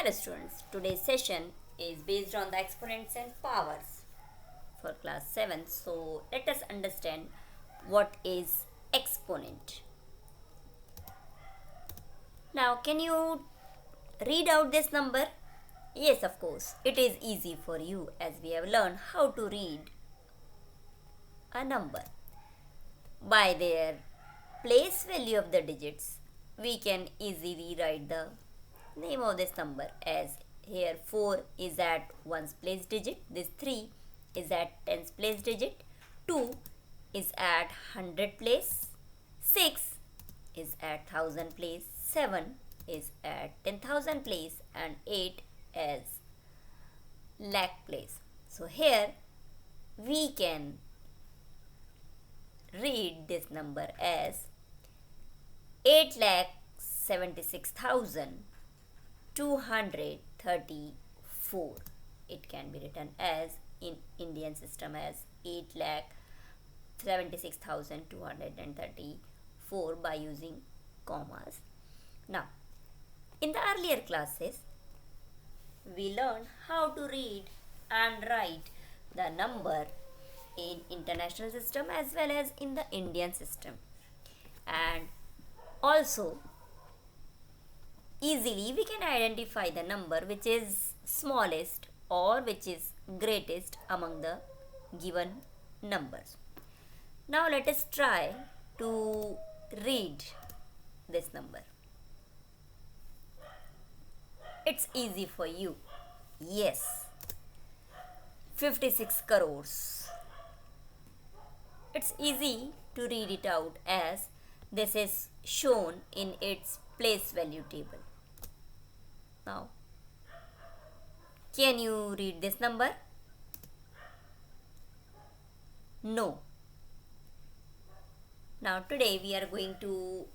Hello students, today's session is based on the exponents and powers for class 7. So let us understand what is exponent. Now can you read out this number? Yes, of course, it is easy for you as we have learned how to read a number. By their place value of the digits, we can easily write the name of this number as here 4 is at 1's place digit, this 3 is at 10's place digit, 2 is at 100 place, 6 is at 1000 place, 7 is at 10,000 place and 8 as lakh place. So here we can read this number as 8,76,234. It can be written as in Indian system as 8,76,234 by using commas. Now, in the earlier classes, we learned how to read and write the number in international system as well as in the Indian system, and also easily we can identify the number which is smallest or which is greatest among the given numbers. Now let us try to read this number. It's easy for you. Yes, 56 crores. It's easy to read it out as this is shown in its place value table. Now, can you read this number? No. Now today we are going to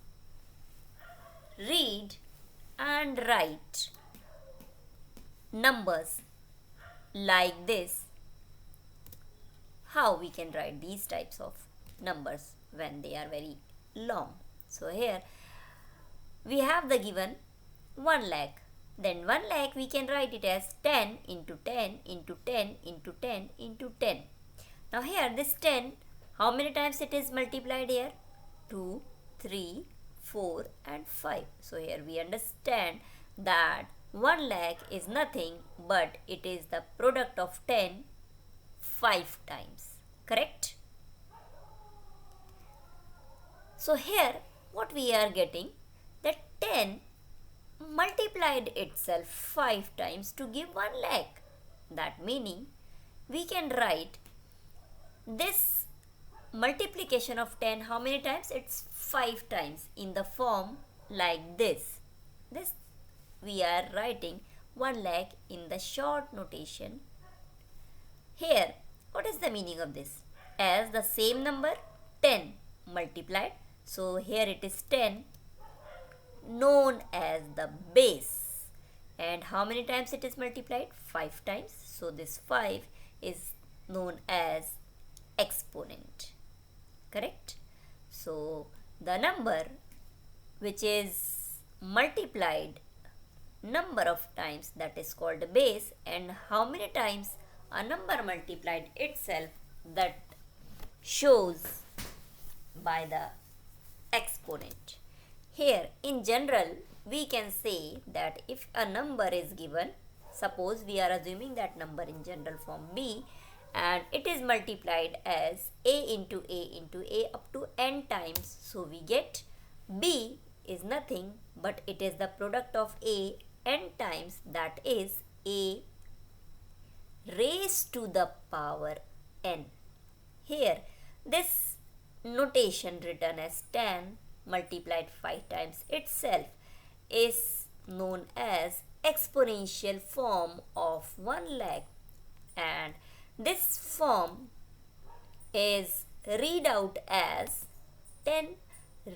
read and write numbers like this. How we can write these types of numbers when they are very long. So here we have the given 1 lakh. Then 1 lakh we can write it as 10 into 10 into 10 into 10 into 10. Now here this 10, how many times it is multiplied here? 2, 3, 4 and 5. So here we understand that 1 lakh is nothing but it is the product of 10 5 times. Correct? So here what we are getting, that 10 multiplied itself 5 times to give 1 lakh. That meaning we can write this multiplication of 10 how many times? It's 5 times in the form like this. This we are writing 1 lakh in the short notation. Here what is the meaning of this? As the same number 10 multiplied, so here it is 10 known as the base, and how many times it is multiplied? 5 times. So this 5 is known as exponent. Correct? So the number which is multiplied number of times, that is called a base, and how many times a number multiplied itself, that shows by the exponent. Here in general we can say that if a number is given, suppose we are assuming that number in general form b, and it is multiplied as a into a up to n times, so we get b is nothing but it is the product of a n times, that is a raised to the power n. Here this notation written as 10 multiplied 5 times itself is known as exponential form of 1 lakh, and this form is read out as 10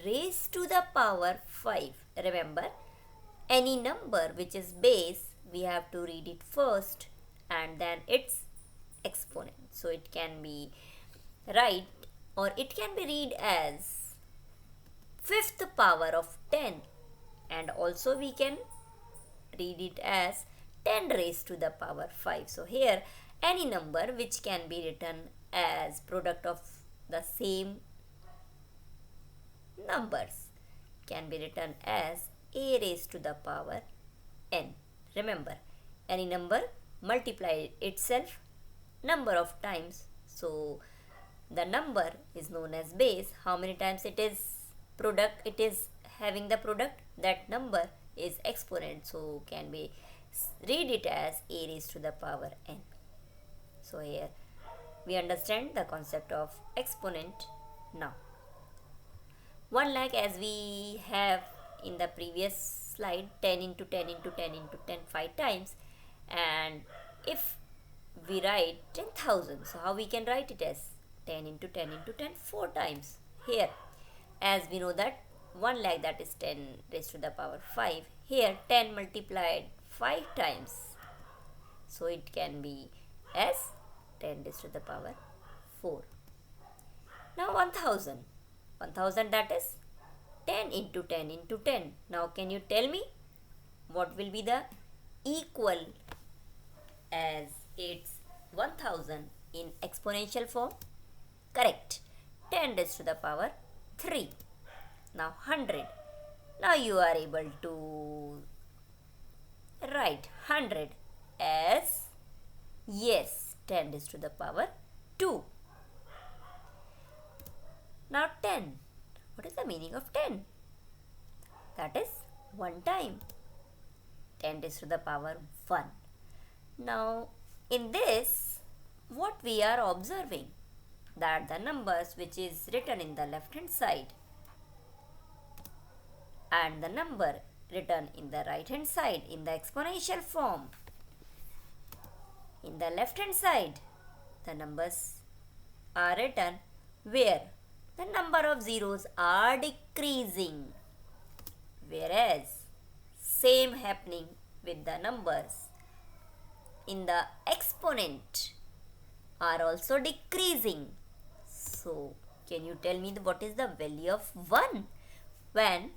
raised to the power 5. Remember, any number which is base, we have to read it first and then its exponent. So it can be right, or it can be read as fifth power of 10, and also we can read it as 10 raised to the power 5. So here any number which can be written as product of the same numbers can be written as a raised to the power n. Remember, any number multiply itself number of times. So the number is known as base. How many times it is product, it is having the product, that number is exponent. So can be read it as a raised to the power n. So here we understand the concept of exponent now. 1 lakh, as we have in the previous slide, 10 into 10 into 10 into 10 5 times, and if we write 10,000, so how we can write it as 10 into 10 into 10 4 times. Here as we know that 1 lakh, that is 10 raised to the power 5. Here 10 multiplied 5 times, so it can be as 10 raised to the power 4. Now 1000, that is 10 into 10 into 10. Now can you tell me what will be the equal as it's 1000 in exponential form? Correct, 10 raised to the power 3. Now 100. Now you are able to write 100 as, yes, 10 raised to the power 2. Now 10. What is the meaning of 10? That is 1 time. 10 raised to the power 1. Now in this, what we are observing, that the numbers which is written in the left hand side and the number written in the right hand side in the exponential form, in the left hand side the numbers are written where the number of zeros are decreasing, whereas same happening with the numbers in the exponent are also decreasing. So can you tell me what is the value of 1 when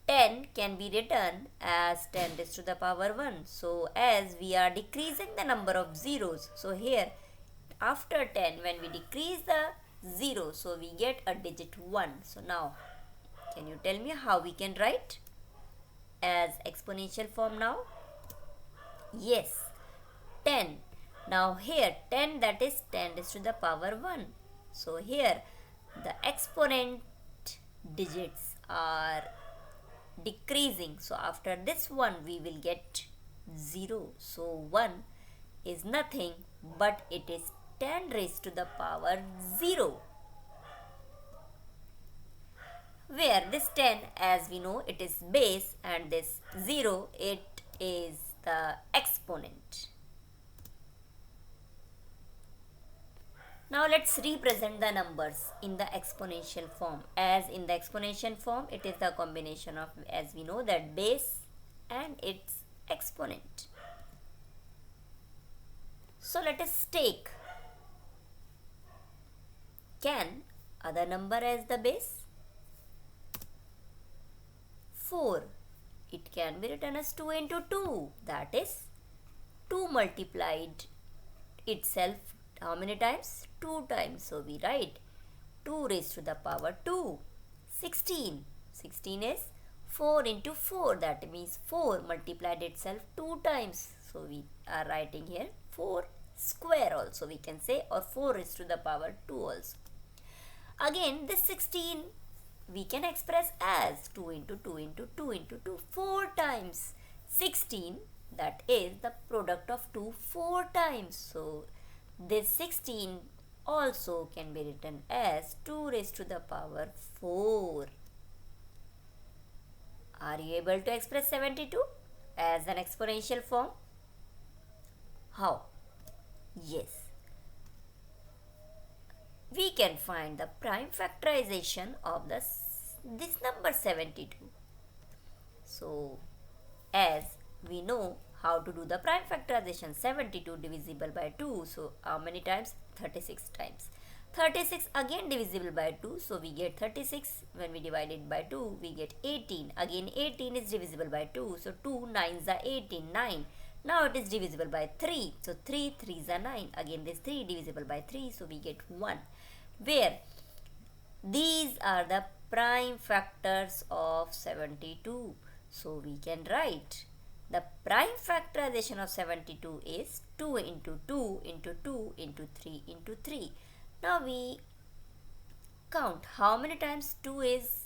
10 can be written as 10 raised to the power 1? So as we are decreasing the number of zeros, so here after 10 when we decrease the 0, so we get a digit 1. So now can you tell me how we can write as exponential form now? Yes, 10. Now here 10, that is 10 raised to the power 1. So here the exponent digits are decreasing. So after this 1 we will get 0. So 1 is nothing but it is 10 raised to the power 0. Where this 10, as we know, it is base, and this 0, it is the exponent. Now let's represent the numbers in the exponential form. As in the exponential form, it is the combination of, as we know, that base and its exponent. So let us take can other number as the base. 4. It can be written as 2 into 2. That is 2 multiplied itself how many times? 2 times. So we write 2 raised to the power 2. 16. 16 is 4 into 4. That means 4 multiplied itself 2 times. So we are writing here 4 square also we can say, or 4 raised to the power 2 also. Again this 16 we can express as 2 into 2 into 2 into 2 4 times. 16, that is the product of 2 4 times. So this 16 also can be written as 2 raised to the power 4. Are you able to express 72 as an exponential form? How? Yes. We can find the prime factorization of this number 72. So as we know how to do the prime factorization, 72 divisible by 2. So how many times? 36 times. 36 again divisible by 2, so we get 36. When we divide it by 2, we get 18. Again 18 is divisible by 2, so 2 9s are 18, 9. Now it is divisible by 3, so 3 3s are 9. Again this 3 divisible by 3, so we get 1. Where these are the prime factors of 72. So we can write the prime factorization of 72 is 2 into 2 into 2 into 3 into 3. Now we count how many times 2 is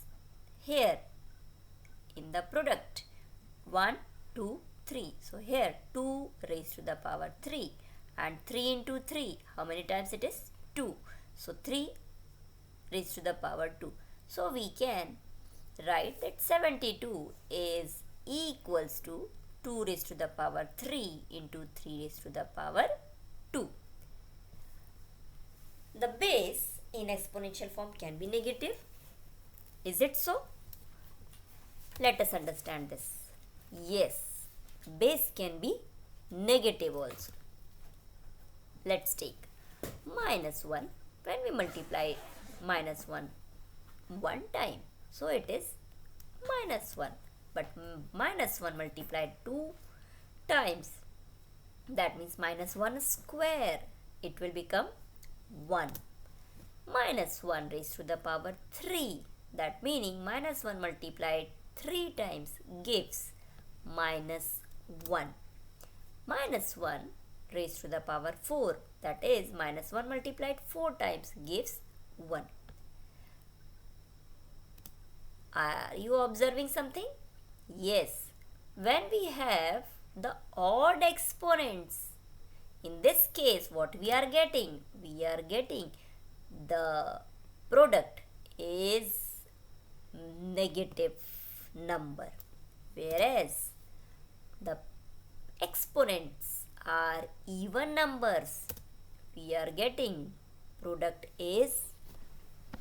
here in the product. 1, 2, 3. So here 2 raised to the power 3 and 3 into 3. How many times it is? 2. So 3 raised to the power 2. So we can write that 72 is equals to 2 raised to the power 3 into 3 raised to the power 2. The base in exponential form can be negative. Is it so? Let us understand this. Yes, base can be negative also. Let's take minus 1. When we multiply minus 1 one time, so it is minus 1. But minus 1 multiplied 2 times, that means minus 1 square. It will become 1. Minus 1 raised to the power 3. That meaning minus 1 multiplied 3 times gives minus 1. Minus 1 raised to the power 4. That is minus 1 multiplied 4 times gives 1. Are you observing something? Yes. When we have the odd exponents, in this case what we are getting? We are getting the product is negative number, whereas the exponents are even numbers. We are getting product is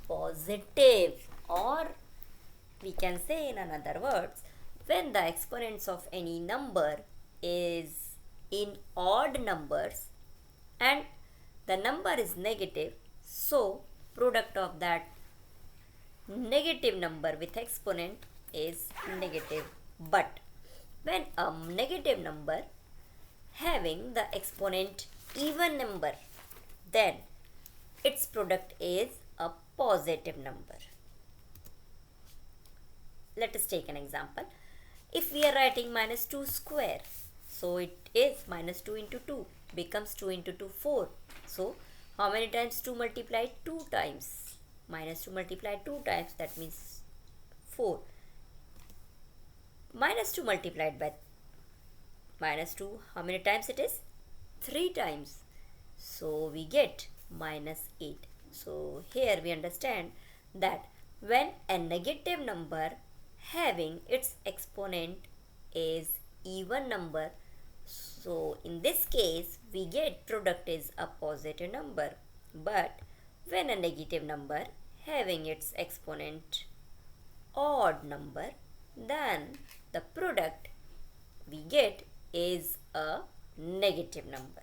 positive, or we can say in another words, when the exponents of any number is in odd numbers and the number is negative, so product of that negative number with exponent is negative. But when a negative number having the exponent even number, then its product is a positive number. Let us take an example. If we are writing minus 2 square, so it is minus 2 into 2 becomes 2 into 2, 4. So how many times 2 multiplied? 2 times. Minus 2 multiplied 2 times, that means 4. Minus 2 multiplied by minus 2, how many times it is? 3 times. So we get minus 8. So here we understand that when a negative number having its exponent is even number, so in this case we get product is a positive number. But when a negative number having its exponent odd number, then the product we get is a negative number.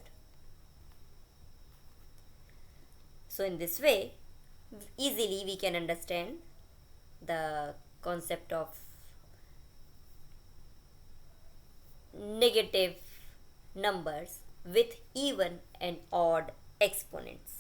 So in this way, easily we can understand the concept of negative numbers with even and odd exponents.